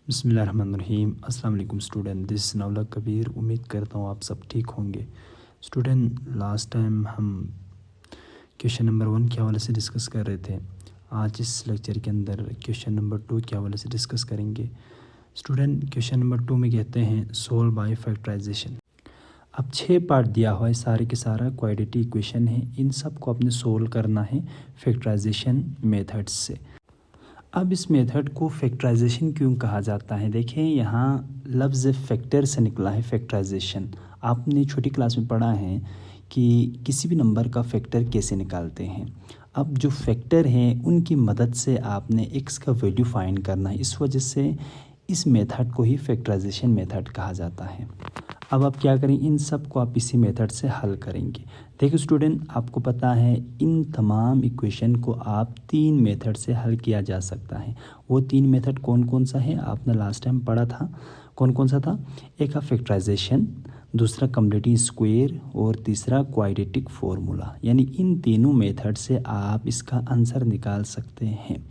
बिस्मिल्लाहिर्रहमानिर्रहीम। अस्सलाम वालेकुम स्टूडेंट, दिस नवला कबीर। उम्मीद करता हूँ आप सब ठीक होंगे। स्टूडेंट, लास्ट टाइम हम क्वेश्चन नंबर 1 के हवाले से डिस्कस कर रहे थे। आज इस लेक्चर के अंदर क्वेश्चन नंबर 2 के हवाले से डिस्कस करेंगे। स्टूडेंट, क्वेश्चन नंबर 2 में कहते हैं सोल्व बाय फैक्टराइजेशन। अब 6 पार्ट दिया हुआ है, सारे के सारा क्वाड्रेटिक इक्वेशन है। इन सब को आपने सोल्व करना है फैक्टराइजेशन मेथड्स से। अब इस मेथड को फैक्टराइजेशन क्यों कहा जाता है? देखें, यहाँ लफ्ज़ फैक्टर से निकला है फैक्टराइजेशन। आपने छोटी क्लास में पढ़ा है कि किसी भी नंबर का फैक्टर कैसे निकालते हैं। अब जो फैक्टर हैं उनकी मदद से आपने एक्स का वैल्यू फाइंड करना है। इस वजह से इस मेथड को ही फैक्टराइजेशन मेथड कहा जाता है। अब आप क्या करें, इन सब को आप इसी मेथड से हल करेंगे। देखिए स्टूडेंट, आपको पता है इन तमाम इक्वेशन को आप 3 मेथड से हल किया जा सकता है। वो 3 मेथड कौन कौन सा है आपने लास्ट टाइम पढ़ा था? कौन कौन सा था? एक है फैक्टराइजेशन, दूसरा कम्प्लीटी स्क्वायर और तीसरा क्वाड्रेटिक फार्मूला। यानी इन तीनों मेथड से आप इसका आंसर निकाल सकते हैं।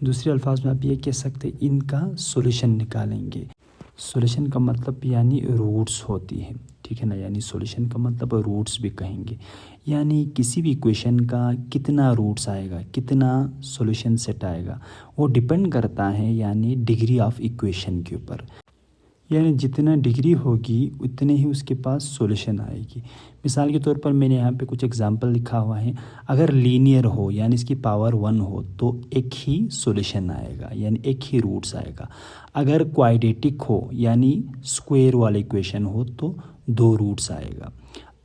दूसरे अल्फाज में आप ये कह सकते हैं इनका सॉल्यूशन निकालेंगे। सॉल्यूशन का मतलब यानी रूट्स होती है, ठीक है ना। यानी सॉल्यूशन का मतलब रूट्स भी कहेंगे। यानी किसी भी इक्वेशन का कितना रूट्स आएगा, कितना सॉल्यूशन सेट आएगा, वो डिपेंड करता है यानी डिग्री ऑफ इक्वेशन के ऊपर। यानी जितना डिग्री होगी उतने ही उसके पास सॉल्यूशन आएगी। मिसाल के तौर पर मैंने यहाँ पे कुछ एग्जांपल लिखा हुआ है। अगर लीनियर हो यानी इसकी पावर 1 हो तो एक ही सॉल्यूशन आएगा, यानी एक ही रूट्स आएगा। अगर क्वाड्रेटिक हो यानी स्क्वायर वाला इक्वेशन हो तो 2 रूट्स आएगा।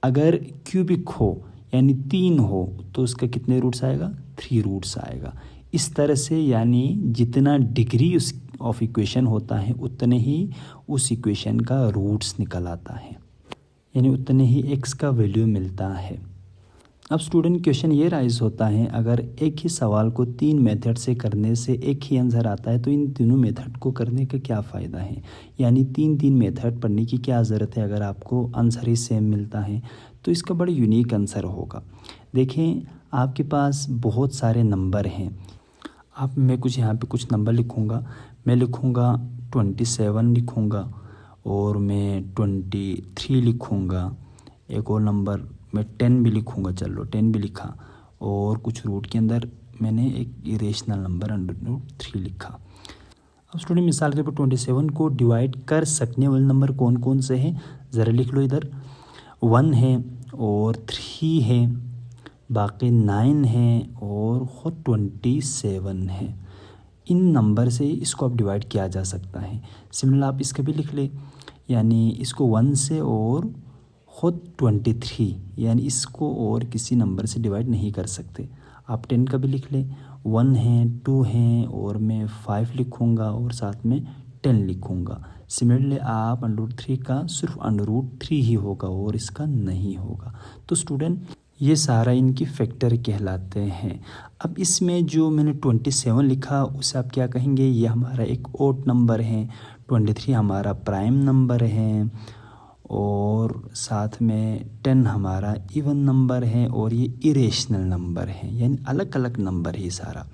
अगर क्यूबिक हो यानी 3 हो तो उसका कितने रूट्स आएगा? 3 रूट्स आएगा। इस तरह से यानी जितना डिग्री उस ऑफ इक्वेशन होता है उतने ही उस इक्वेशन का रूट्स निकल आता है, यानी उतने ही एक्स का वैल्यू मिलता है। अब स्टूडेंट, क्वेश्चन ये राइज होता है, अगर एक ही सवाल को 3 मेथड से करने से एक ही आंसर आता है तो इन तीनों मेथड को करने का क्या फ़ायदा है? यानी 3 मेथड पढ़ने की क्या ज़रूरत है अगर आपको आंसर ही सेम मिलता है? तो इसका बड़ा यूनिक आंसर होगा। देखें, आपके पास बहुत सारे नंबर हैं। मैं कुछ यहाँ पे कुछ नंबर लिखूँगा। मैं लिखूँगा 27 लिखूँगा और मैं 23 लिखूँगा। एक और नंबर मैं 10 भी लिखूँगा। चलो 10 भी लिखा और कुछ रूट के अंदर मैंने एक इरेशनल नंबर √3 लिखा। अब स्टूडेंट, मिसाल के तौर पर 27 को डिवाइड कर सकने वाले नंबर कौन कौन से हैं ज़रा लिख लो। इधर 1 है और 3 है, बाकी 9 है और ख़ुद 27 है। इन नंबर से इसको अब डिवाइड किया जा सकता है। सिमिलर आप इसका भी लिख ले, यानी इसको 1 से और ख़ुद 23, यानी इसको और किसी नंबर से डिवाइड नहीं कर सकते। आप 10 का भी लिख ले, 1 है, 2 है और मैं 5 लिखूँगा और साथ में 10 लिखूँगा। सिमिलरली आप √3 का सिर्फ √3 ही होगा और इसका नहीं होगा। तो स्टूडेंट, ये सारा इनकी फैक्टर कहलाते हैं। अब इसमें जो मैंने 27 लिखा उसे आप क्या कहेंगे? ये हमारा एक ओड नंबर है। 23 हमारा प्राइम नंबर है और साथ में 10 हमारा इवन नंबर है और ये इरेशनल नंबर है, यानी अलग अलग नंबर है सारा।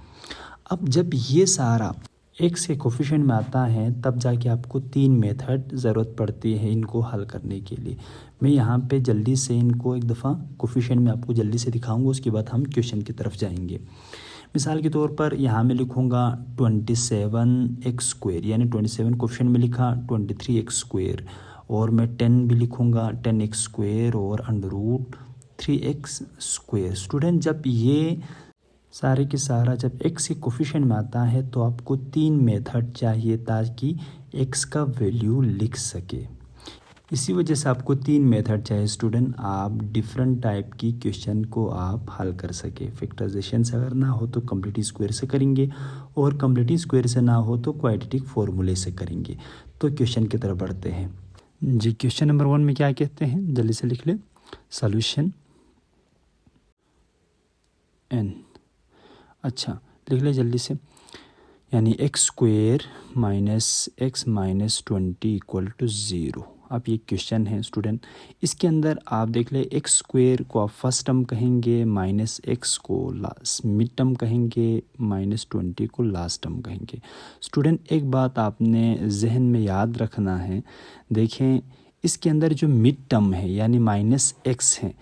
अब जब ये सारा एक्स के कोफिशिएंट में आता है तब जाके आपको 3 मेथड ज़रूरत पड़ती है इनको हल करने के लिए। मैं यहाँ पे जल्दी से इनको एक दफ़ा कोफिशिएंट में आपको जल्दी से दिखाऊंगा, उसके बाद हम क्वेश्चन की तरफ जाएंगे। मिसाल के तौर पर यहाँ मैं लिखूँगा 27x², यानी 27 कोफिशिएंट में लिखा, 23x² और मैं 10 भी लिखूँगा 10x² और √3x²। स्टूडेंट, जब ये सारे के सारा जब एक्स के कोफिशिएंट में आता है तो आपको 3 मेथड चाहिए ताकि एक्स का वैल्यू लिख सके। इसी वजह से आपको 3 मेथड चाहिए स्टूडेंट, आप डिफरेंट टाइप की क्वेश्चन को आप हल कर सके। फैक्टराइजेशन से अगर ना हो तो कम्प्लीटी स्क्वायर से करेंगे और कम्प्लीटी स्क्वायर से ना हो तो क्वाड्रेटिक फार्मूले से करेंगे। तो क्वेश्चन की तरफ बढ़ते हैं जी। क्वेश्चन नंबर 1 में क्या कहते हैं, जल्दी से लिख ले। सॉल्यूशन n, अच्छा लिख ले जल्दी से, यानी x² - x - 20 = 0। अब ये क्वेश्चन है स्टूडेंट, इसके अंदर आप देख ले एक्स स्क्वायर को आप फर्स्ट टर्म कहेंगे, माइनस एक्स को मिड टर्म कहेंगे, -20 को लास्ट टर्म कहेंगे। स्टूडेंट एक बात आपने जहन में याद रखना है, देखें इसके अंदर जो मिड टर्म है यानी -x है,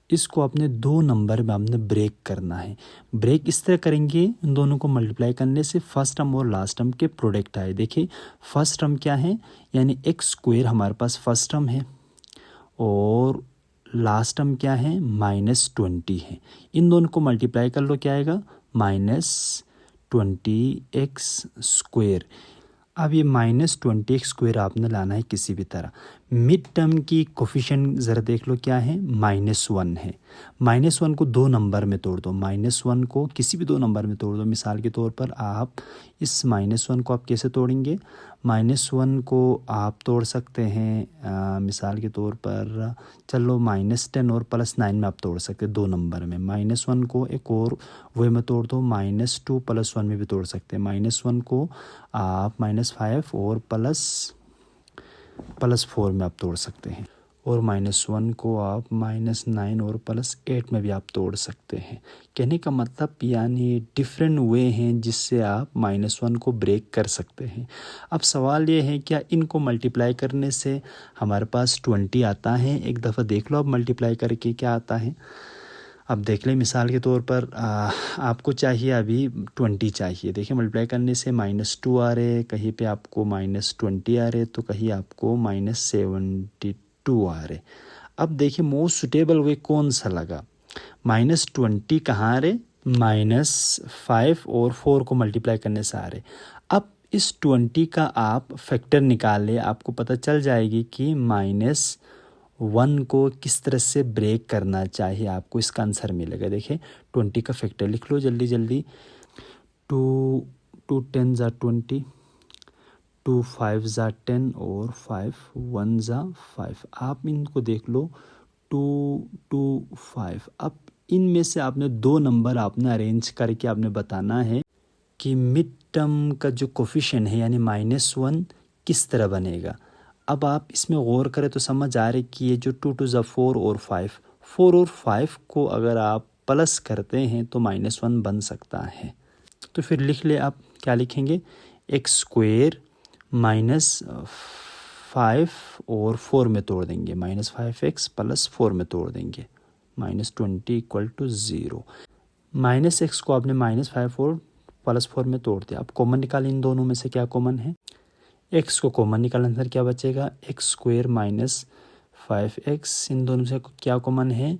इसको आपने 2 नंबर में आपने ब्रेक करना है। ब्रेक इस तरह करेंगे, इन दोनों को मल्टीप्लाई करने से फर्स्ट टर्म और लास्ट टर्म के प्रोडक्ट आए। देखिए फर्स्ट टर्म क्या है, यानी एक्स स्क्वायर हमारे पास फर्स्ट टर्म है और लास्ट टर्म क्या है, -20 है। इन दोनों को मल्टीप्लाई कर लो, क्या आएगा, -20x²। अब ये -20x² आपने लाना है किसी भी तरह। मिड टर्म की कोफिशिएंट ज़रा देख लो क्या है, -1 है। -1 को 2 नंबर में तोड़ दो, -1 को किसी भी 2 नंबर में तोड़ दो। मिसाल के तौर पर आप इस -1 को आप कैसे तोड़ेंगे, -1 को आप तोड़ सकते हैं मिसाल के तौर पर, चलो -10 और +9 में आप तोड़ सकते हैं 2 नंबर में। -1 को एक और वे में तोड़ दो, -2 +1 में भी तोड़ सकते हैं। -1 को आप -5 और +4 में आप तोड़ सकते हैं, और -1 को आप -9 और +8 में भी आप तोड़ सकते हैं। कहने का मतलब यानी डिफरेंट वे हैं जिससे आप -1 को ब्रेक कर सकते हैं। अब सवाल ये है क्या इनको मल्टीप्लाई करने से हमारे पास 20 आता है? एक दफ़ा देख लो आप मल्टीप्लाई करके क्या आता है। अब देख लें मिसाल के तौर पर आपको चाहिए अभी 20 चाहिए। देखिए मल्टीप्लाई करने से -2 आ रहे, कहीं पे आपको -20 आ रहे, तो कहीं आपको -72 आ रहे। अब देखिए मोस्ट सुटेबल वे कौन सा लगा, -20 कहाँ आ रहे, -5 और 4 को मल्टीप्लाई करने से आ रहे। अब इस 20 का आप फैक्टर निकाल ले, आपको पता चल जाएगी कि -1 को किस तरह से ब्रेक करना चाहिए, आपको इसका आंसर मिलेगा। देखिए 20 का फैक्टर लिख लो जल्दी जल्दी। 2 10 ज़ा 20, 2 5 ज़ा 10 और 5 1 ज़ा 5। आप इनको देख लो 2 2 5। अब इनमें से आपने 2 नंबर आपने अरेंज करके आपने बताना है कि मिड टर्म का जो कोफिशिएंट है यानी -1 किस तरह बनेगा। अब आप इसमें गौर करें तो समझ आ रही कि ये जो 2 2 ज़ा 4 और 4 और 5 को अगर आप प्लस करते हैं तो -1 बन सकता है। तो फिर लिख ले, आप क्या लिखेंगे, x² -5 और 4 में तोड़ देंगे, -5x + 4 में तोड़ देंगे, -20 = 0। -x को आपने -5 और +4 में तोड़ दिया। अब कॉमन निकालें, इन दोनों में से क्या कॉमन है, x को कॉमन निकालने आंसर क्या बचेगा, x² - 5x। इन दोनों से क्या कॉमन है,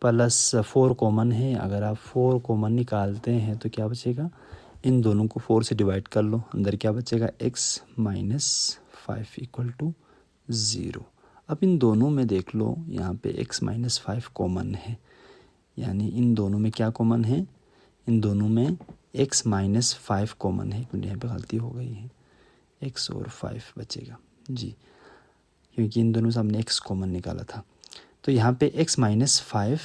+4 कॉमन है। अगर आप 4 कॉमन निकालते हैं तो क्या बचेगा, इन दोनों को 4 से डिवाइड कर लो, अंदर क्या बचेगा, x - 5 = 0। अब इन दोनों में देख लो, यहाँ पे x - 5 कॉमन है, यानी इन दोनों में क्या कॉमन है, इन दोनों में x - 5 कॉमन है। यहाँ पे गलती हो गई है, x और 5 बचेगा जी, क्योंकि इन दोनों से हमने x कॉमन निकाला था। तो यहाँ पे x - 5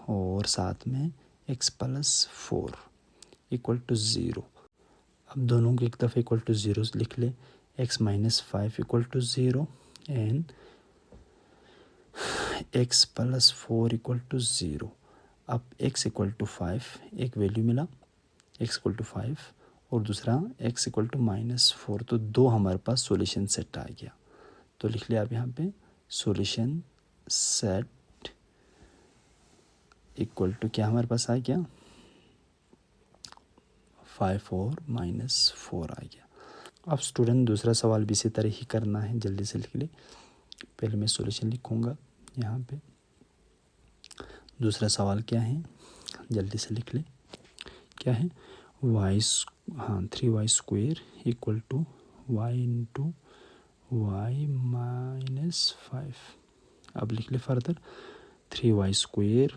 और साथ में x + 4 = 0। अब दोनों को एक दफ़ा =0 लिख ले, x - 5 = 0 एंड x + 4 = 0। अब x = 5 एक वैल्यू मिला, x = 5 और दूसरा x = -4, तो 2 हमारे पास सॉल्यूशन सेट आ गया। तो लिख लिया आप यहाँ पे सॉल्यूशन सेट इक्वल टू क्या हमारे पास आ गया, 5 और -4 आ गया। अब स्टूडेंट दूसरा सवाल भी इसी तरह ही करना है, जल्दी से लिख ले। पहले मैं सॉल्यूशन लिखूँगा यहाँ पे। दूसरा सवाल क्या है, जल्दी से लिख ले, क्या है, 3y² = y × y - 5। अब लिख ले फर्दर, 3y²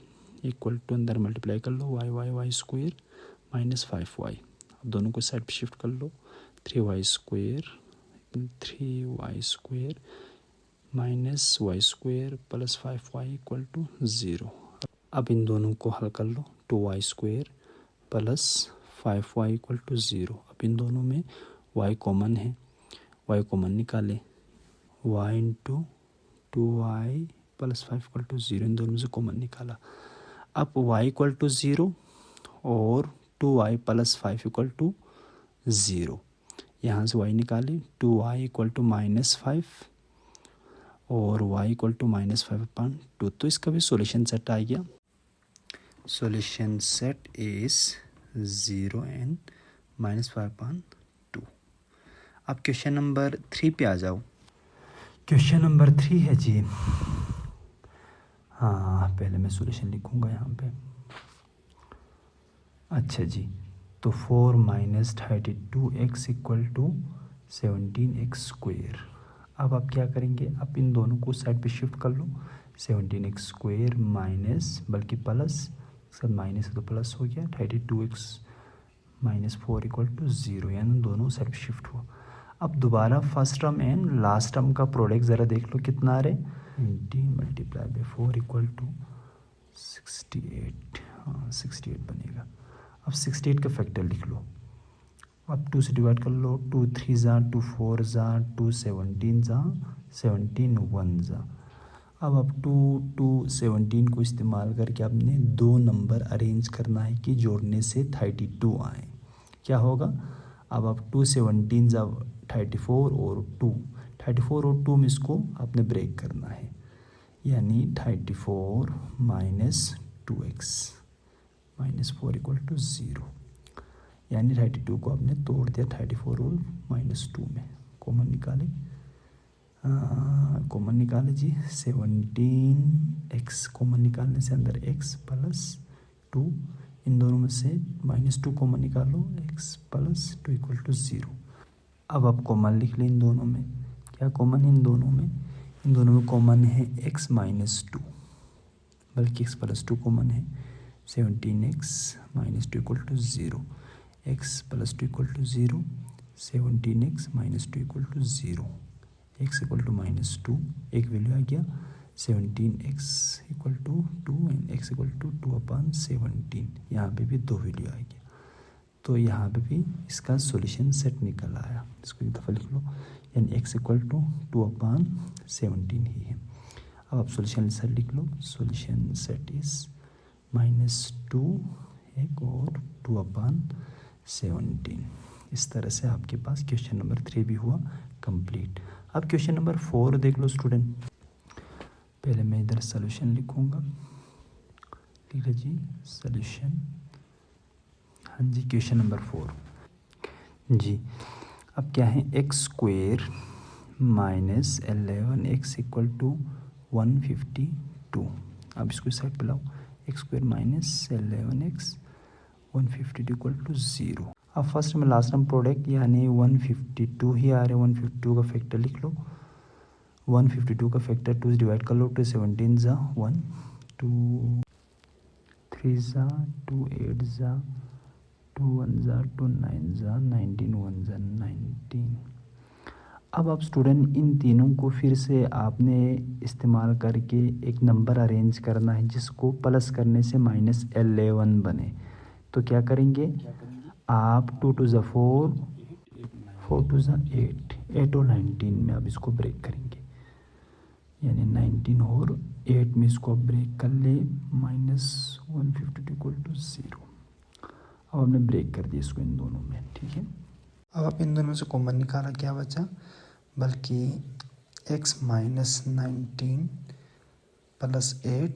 = अंदर मल्टीप्लाई कर लो, y² - 5y। अब दोनों को साइड पे शिफ्ट कर लो, 3y² -y² + 5y = 0। अब इन दोनों को हल कर लो, 2y² + 5y = 0। अब इन दोनों में y कॉमन है, y कॉमन निकाले, y × 2y plus 5 equal to 0, इन दोनों में से कॉमन निकाला। अब y इक्वल टू 0 और 2y प्लस 5 इक्वल टू 0, यहाँ से y निकालें। 2y इक्वल टू -5 और y इक्वल टू -5/2, तो इसका भी सॉल्यूशन सेट आ गया। Solution set is 0 and -5/2। अब क्वेश्चन नंबर 3 पे आ जाओ। क्वेश्चन नंबर 3 है जी, हाँ पहले मैं सॉल्यूशन लिखूँगा यहाँ पे। अच्छा जी, तो 4 - 32x इक्वल टू 17x²। अब आप क्या करेंगे, आप इन दोनों को साइड पे शिफ्ट कर लो। 17x² माइनस, बल्कि प्लस, सब माइनस है तो प्लस हो गया। 32x - 4 इक्वल टू 0, यानी दोनों साइड पे शिफ्ट हुआ। अब दोबारा first term and last term का प्रोडक्ट ज़रा देख लो कितना आ रहा है। 19 × 4 इक्वल टू 68, हाँ 68 बनेगा। अब 68 का फैक्टर लिख लो। अब 2 से डिवाइड कर लो। 2 3 ज़ा, 2 4 ज़ा, 2 17 ज़ा, 17 1 ज़ा। अब आप 2 17 को इस्तेमाल करके आपने दो नंबर अरेंज करना है कि जोड़ने से 32 आए। क्या होगा, अब आप 2 17 ज़ा 34 और 2 में इसको आपने ब्रेक करना है, यानी 34 - 2x -4 इक्वल टू 0, यानी 32 को आपने तोड़ दिया 34 और -2 में। कॉमन निकाले जी। 17x कॉमन निकालने से अंदर x प्लस 2, इन दोनों में से -2 कॉमन निकालो, x प्लस 2 इक्वल टू 0। अब आप कॉमन लिख लें इन दोनों में। क्या कॉमन है इन दोनों में? इन दोनों में कॉमन है x - 2, बल्कि x प्लस 2 कॉमन है। 17x - 2 equal to 0, x plus 2 equal to 0, 17x - 2 equal to 0, x equal to -2, एक वैल्यू आ गया। 17x equal to 2 and x equal to 2/17, यहाँ पे भी दो वैल्यू आ गया। तो यहाँ पे भी इसका सॉल्यूशन सेट निकल आया। इसको एक दफ़ा लिख लो, यानी x इक्वल टू 2/17 ही है। अब आप सॉल्यूशन सेट लिख लो। सॉल्यूशन सेट इज़ -2 एक और 2/17। इस तरह से आपके पास क्वेश्चन नंबर 3 भी हुआ कंप्लीट। अब क्वेश्चन नंबर 4 देख लो स्टूडेंट। पहले मैं इधर सॉल्यूशन लिखूँगा। ठीक है जी, सॉल्यूशन। हाँ जी, क्वेश्चन नंबर 4 जी। अब क्या है, x² - 11x इक्वल टू 152। अब इसको साइड पे लाओ। x² - 11x 152 equal to 0। अब फर्स्ट में लास्ट टर्म प्रोडक्ट, यानी 152 ही आ रहे हैं। 152 का फैक्टर लिख लो। 152 का फैक्टर 2 से डिवाइड कर लो। 2 17 ज़ा 1, 2 3 ज़ा 2 8 ज़ा 2 1 ज़ा 2 9 ज़ा 19 1 ज़ा 19। अब आप स्टूडेंट इन तीनों को फिर से आपने इस्तेमाल करके एक नंबर अरेंज करना है जिसको प्लस करने से -11 बने। तो क्या करेंगे आप, 2 2 ज़ा 4, 4 2 ज़ा 8, 8 और 19 में आप इसको ब्रेक करेंगे, यानी 19 और 8 में इसको आप ब्रेक कर ले। -152 इक्वल टू 0। अब हमने ब्रेक कर दिया इसको इन दोनों में। ठीक है, अब आप इन दोनों में से कॉमन निकाला, क्या बचा, बल्कि x - 19 plus 8,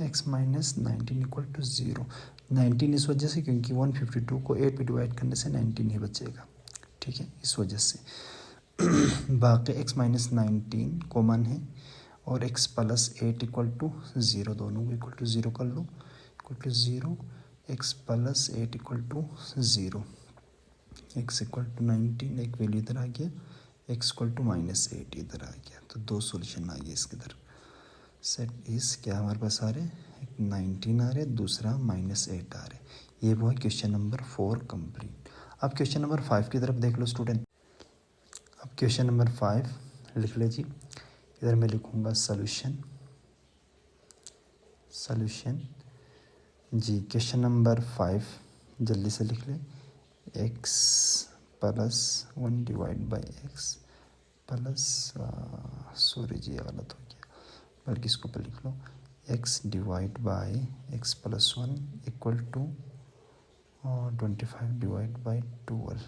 x - 19 equal to 0। 19 इस वजह से क्योंकि 152 को 8 पे डिवाइड करने से 19 ही बचेगा। ठीक है, इस वजह से बाकी x - 19 कॉमन है और x प्लस 8 इक्वल टू 0, दोनों को इक्वल टू 0 कर लो। Equal to 0, x plus 8 equal to 0, x equal to 19, एक वैल्यू इधर आ गया, x इक्वल टू -8 इधर आ गया। तो दो सॉल्यूशन आ गए इसके इधर। सेट इस क्या हमारे पास आ रहे, एक 19 आ रहे, दूसरा -8 आ रहे। ये वो है क्वेश्चन नंबर 4 कंप्लीट। अब क्वेश्चन नंबर 5 की तरफ देख लो स्टूडेंट। अब क्वेश्चन नंबर 5 लिख ले जी। इधर मैं लिखूँगा सॉल्यूशन जी। क्वेश्चन नंबर 5 जल्दी से लिख ले। x + 1 divide by x plus, sorry जी ये गलत हो गया, बल्कि इसको पर लिख लो x divide by x plus 1 equal to 25 divide by 12।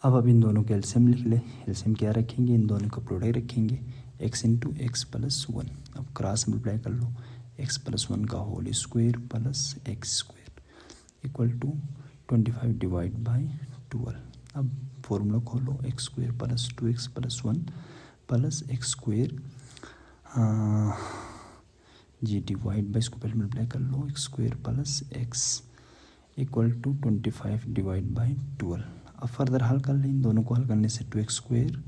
अब इन दोनों के एलसीएम लिख ले। एलसीएम क्या रखेंगे, इन दोनों का प्रोडक्ट रखेंगे x इंटू एक्स प्लस 1। अब क्रॉस मल्टीप्लाई कर लो, x प्लस 1 का whole square plus X square equal to 25 divide by 12। अब फॉर्मूला खोलो, X square plus 2x plus 1 plus X square जी डिवाइड बाई इसको पहले मल्टीप्लाई कर लो, X square plus X equal to 25 divide by 12। अब further हल कर लें, इन दोनों को हल करने से 2x square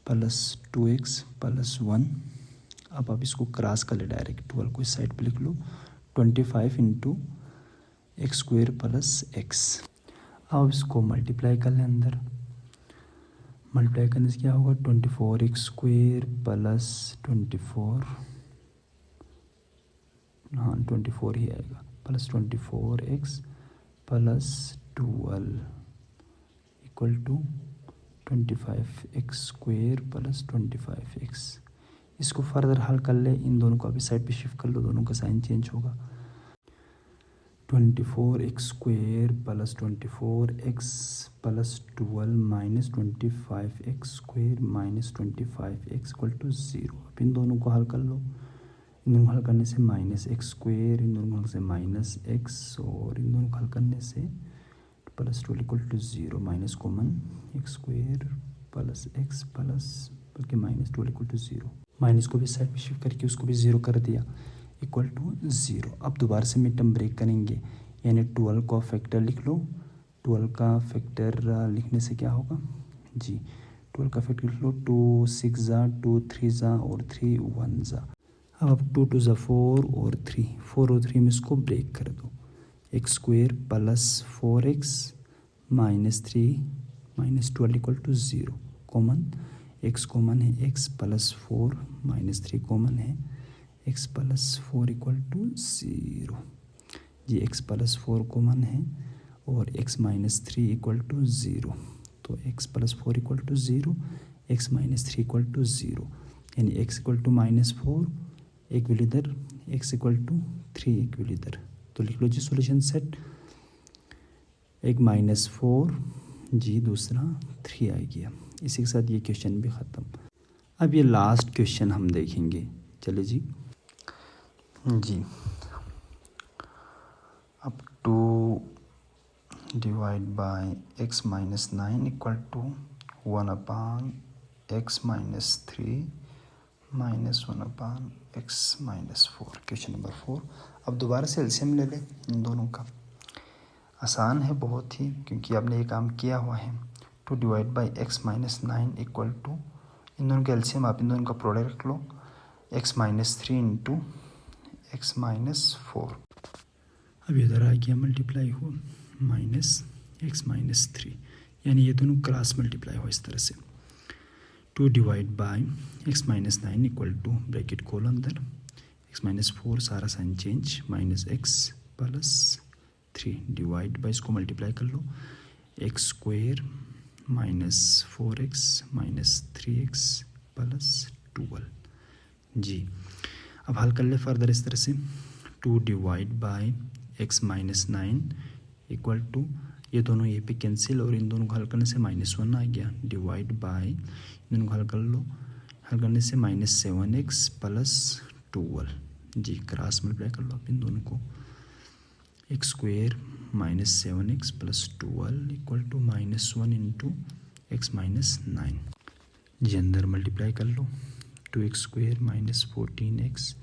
plus 2x plus 1। अब आप इसको क्रॉस कर ले डायरेक्ट, 12 को इस साइड पे लिख लो, 25 into x square plus x. अब इसको मल्टीप्लाई कर लें, अंदर मल्टीप्लाई करने से क्या होगा, 24x स्क्वायर प्लस 24 ही आएगा plus 24x plus 12 equal to 25x square plus 25x। इसको फर्दर हल कर ले, इन दोनों को अभी साइड पे शिफ्ट कर लो, दोनों का साइन चेंज होगा। 24x square plus 24x plus 12 minus 25x square minus 25x equal to 0। अब इन दोनों को हल कर लो, इन दोनों को हल करने से माइनस एक्स स्क्वायर, इन दोनों को हल से माइनस एक्स, और इन दोनों को हल करने से plus 12 equal to 0। Minus common, x square plus x plus बल्कि माइनस 12 इक्वल टू 0। माइनस को भी साइड पे शिफ्ट करके उसको भी 0 कर दिया इक्वल टू 0। अब दोबारा से मिड टर्म ब्रेक करेंगे, यानी 12 का फैक्टर लिख लो। 12 का फैक्टर लिखने से क्या होगा जी, 12 का फैक्टर लिख लो, 2 6 ज़ा, 2 3 ज़ा और 3 1 ज़ा। अब 2 2 ज़ा 4 और 3 4 और 3 में इसको ब्रेक कर दो, x square plus 4x minus 3 minus 12 equal to 0। Common, x common है, x प्लस 4 माइनस 3 कॉमन है, x प्लस 4 इक्वल टू 0 जी। x प्लस 4 कॉमन है और x माइनस 3 इक्वल टू 0, तो x plus 4 equal to 0, x minus 3 equal to 0, यानी x equal to minus 4 एक value इधर, x equal to 3 एक value इधर। तो लिख लो जी सॉल्यूशन सेट, एक माइनस 4 जी, दूसरा 3 आ गया। इसी के साथ ये क्वेश्चन भी ख़त्म। अब ये लास्ट क्वेश्चन हम देखेंगे, चलिए जी। अब 2 divide by x minus 9 equal to 1 upon x minus 3 minus 1 upon x minus 4। Question number 4। अब दोबारा से एलसीएम ले लें इन दोनों का। आसान है बहुत ही, क्योंकि आपने ये काम किया हुआ है। 2 divide by X minus 9 equal to, इन दोनों का एलसीएम आप इन दोनों का प्रोडक्ट रख लो, x minus 3 into x minus 4। अब इधर आ गया मल्टीप्लाई हो माइनस एक्स माइनस 3, यानी ये दोनों क्रॉस मल्टीप्लाई हो इस तरह से। 2 divide by X minus 9 equal to bracket खोल अंदर, एक्स माइनस 4 सारा sign change, minus X plus 3 divide by इसको मल्टीप्लाई कर लो, X square minus 4x minus 3x plus 12 जी। अब हल कर ले फर्दर इस तरह से, 2 divide by X minus 9 equal to, ये दोनों ये पे कैंसिल और इन दोनों को हल करने से -1 आ गया, डिवाइड बाई इन दोनों को हल कर लो, हल करने से -7x प्लस 12 जी। क्रॉस मल्टीप्लाई कर लो आप इन दोनों को, x square minus 7x plus 12 equal to -1 into x minus 9 जी। अंदर मल्टीप्लाई कर लो, 2x square minus 14x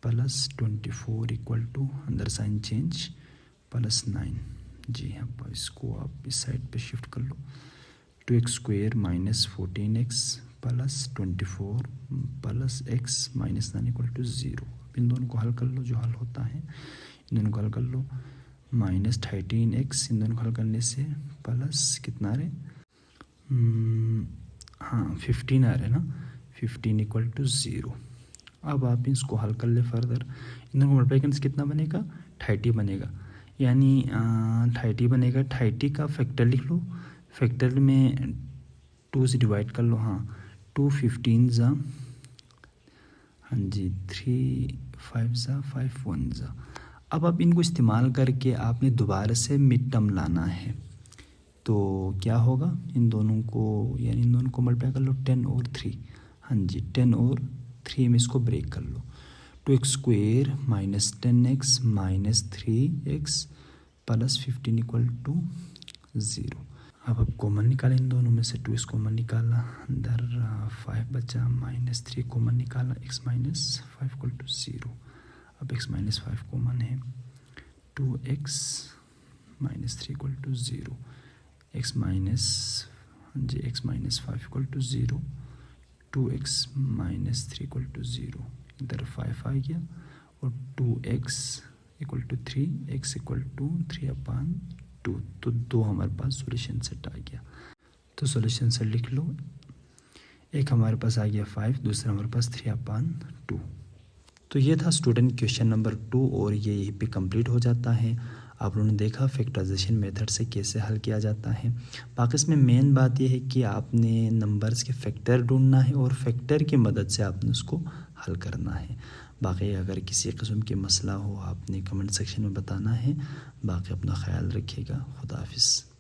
plus 24 equal to, अंदर साइन चेंज, प्लस 9 जी। अब इसको आप इस साइड पे शिफ्ट कर लो, 2x square minus 14x plus 24 plus x minus 9 equal to 0। इन दोनों को हल कर लो, जो हल होता है इन दोनों को हल कर लो, माइनस 13x इन दोनों को हल करने से प्लस कितना आ रहे, 15 आ रहे ना, 15 इक्वल टू 0। अब आप इसको हल कर ले फर्दर, इन दोनों को मल्टीप्लाई करने से कितना बनेगा, 30 बनेगा, यानी 30 बनेगा। 30 का फैक्टर लिख लो, फैक्टर में 2 से डिवाइड कर लो, 2 15 ज़ा हाँ जी, 3 5 ज़ा 5 1 ज़ा। अब आप इनको इस्तेमाल करके आपने दोबारा से मिड टर्म लाना है, तो क्या होगा, इन दोनों को यानी इन दोनों को मल्टीप्लाई कर लो 10 और 3। हाँ जी, 10 और 3 में इसको ब्रेक कर लो। 2x square minus 10x minus 3x plus 15 equal to 0। अब कॉमन निकालें, इन दोनों में से 2x कॉमन निकाला, अंदर 5 बचा, माइनस 3 कॉमन निकाला, x माइनस 5 इक्वल टू 0। अब x माइनस 5 कॉमन है, 2x minus 3 equal to 0। x minus जी x minus 5 equal to 0, 2x minus 3 equal to 0, इधर 5 आ गया और 2x equal to 3, x equal to 3/2। तो 2 हमारे पास सॉल्यूशन सेट आ गया। तो सॉल्यूशन सेट लिख लो, एक हमारे पास आ गया 5, दूसरा हमारे पास 3/2। तो ये था स्टूडेंट क्वेश्चन नंबर 2 और ये यहीं पे कंप्लीट हो जाता है। आप लोगों ने देखा फैक्टराइजेशन मेथड से कैसे हल किया जाता है। बाकी इसमें मेन बात यह है कि आपने नंबर्स के फैक्टर ढूंढना है और फैक्टर की मदद से आपने उसको हल करना है। बाकी अगर किसी किस्म की मसला हो आपने कमेंट सेक्शन में बताना है। बाकी अपना ख्याल रखिएगा। खुदा हाफिज़।